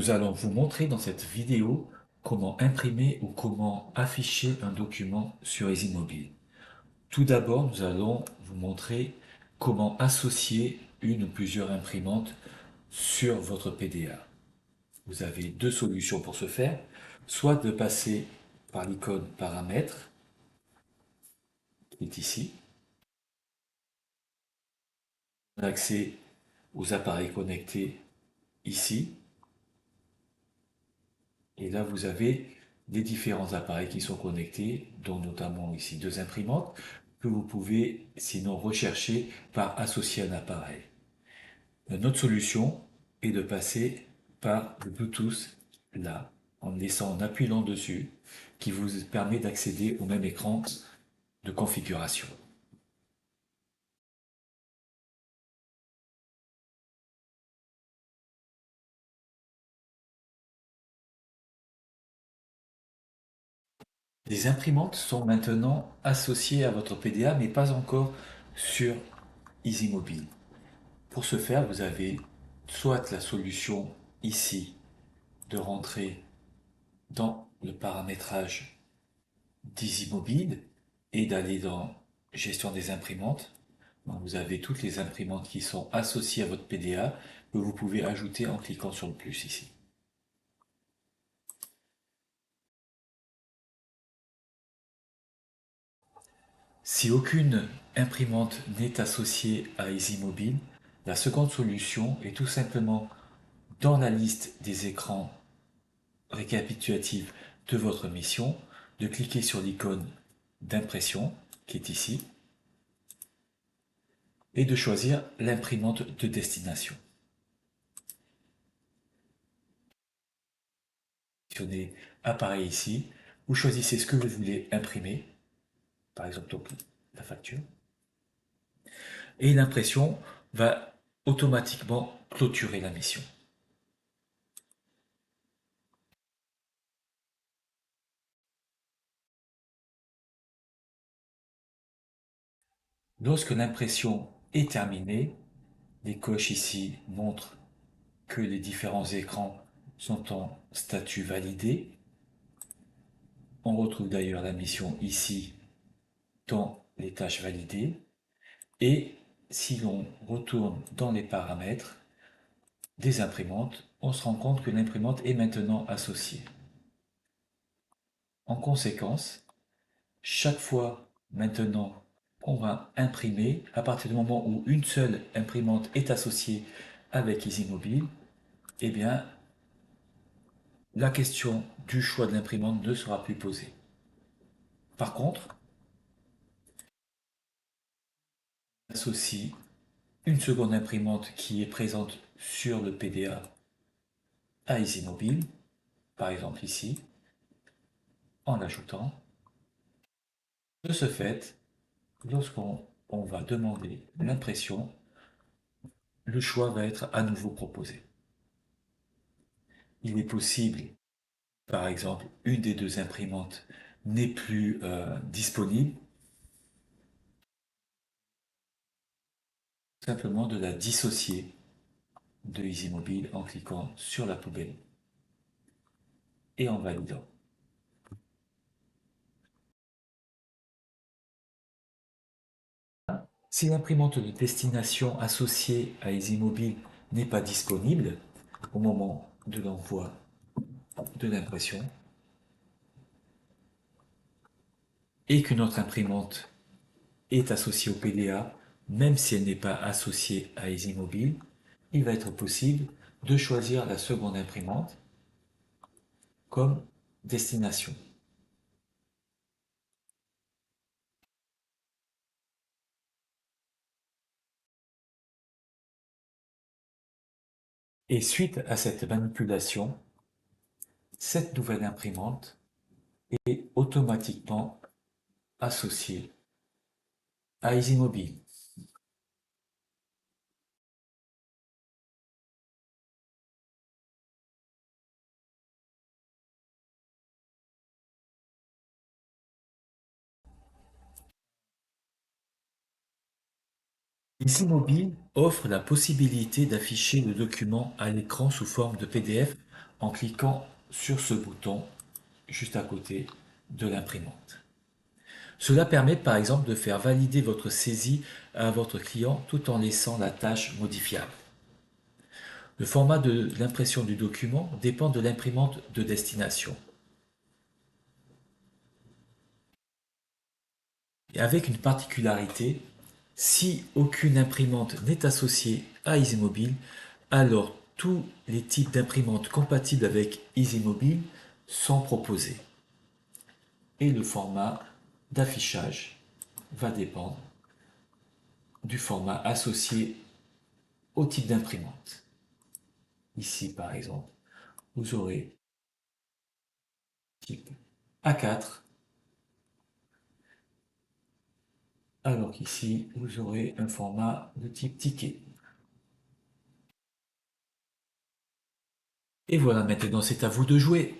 Nous allons vous montrer dans cette vidéo comment imprimer ou comment afficher un document sur EasyMobile. Tout d'abord, nous allons vous montrer comment associer une ou plusieurs imprimantes sur votre PDA. Vous avez deux solutions pour ce faire, soit de passer par l'icône paramètres, qui est ici, accès aux appareils connectés ici, et là vous avez les différents appareils qui sont connectés, dont notamment ici deux imprimantes, que vous pouvez sinon rechercher par associer un appareil. Une autre solution est de passer par le Bluetooth là, en appuyant dessus, qui vous permet d'accéder au même écran de configuration. Les imprimantes sont maintenant associées à votre PDA, mais pas encore sur EasyMobile. Pour ce faire, vous avez soit la solution ici de rentrer dans le paramétrage d'EasyMobile et d'aller dans gestion des imprimantes. Vous avez toutes les imprimantes qui sont associées à votre PDA que vous pouvez ajouter en cliquant sur le plus ici. Si aucune imprimante n'est associée à EasyMobile, la seconde solution est tout simplement dans la liste des écrans récapitulatifs de votre mission, de cliquer sur l'icône d'impression qui est ici et de choisir l'imprimante de destination. Sélectionnez appareil ici, vous choisissez ce que vous voulez imprimer, par exemple donc, la facture, et l'impression va automatiquement clôturer la mission. Lorsque l'impression est terminée, les coches ici montrent que les différents écrans sont en statut validé. On retrouve d'ailleurs la mission ici dans les tâches validées. Et si l'on retourne dans les paramètres des imprimantes, on se rend compte que l'imprimante est maintenant associée. En conséquence, chaque fois maintenant qu'on va imprimer, à partir du moment où une seule imprimante est associée avec EasyMobile, eh bien, la question du choix de l'imprimante ne sera plus posée. Par contre, on associe une seconde imprimante qui est présente sur le PDA à EasyMobile, par exemple ici, en l'ajoutant. De ce fait, lorsqu'on va demander l'impression, le choix va être à nouveau proposé. Il est possible, par exemple, une des deux imprimantes n'est plus disponible, simplement de la dissocier de EasyMobile en cliquant sur la poubelle et en validant. Si l'imprimante de destination associée à EasyMobile n'est pas disponible au moment de l'envoi de l'impression et qu'une autre imprimante est associée au PDA, même si elle n'est pas associée à EasyMobile, il va être possible de choisir la seconde imprimante comme destination. Et suite à cette manipulation, cette nouvelle imprimante est automatiquement associée à EasyMobile. EasyMobile offre la possibilité d'afficher le document à l'écran sous forme de PDF en cliquant sur ce bouton juste à côté de l'imprimante. Cela permet par exemple de faire valider votre saisie à votre client tout en laissant la tâche modifiable. Le format de l'impression du document dépend de l'imprimante de destination. Et avec une particularité, si aucune imprimante n'est associée à EasyMobile, alors tous les types d'imprimantes compatibles avec EasyMobile sont proposés. Et le format d'affichage va dépendre du format associé au type d'imprimante. Ici, par exemple, vous aurez type A4, alors qu'ici, vous aurez un format de type ticket. Et voilà, maintenant c'est à vous de jouer.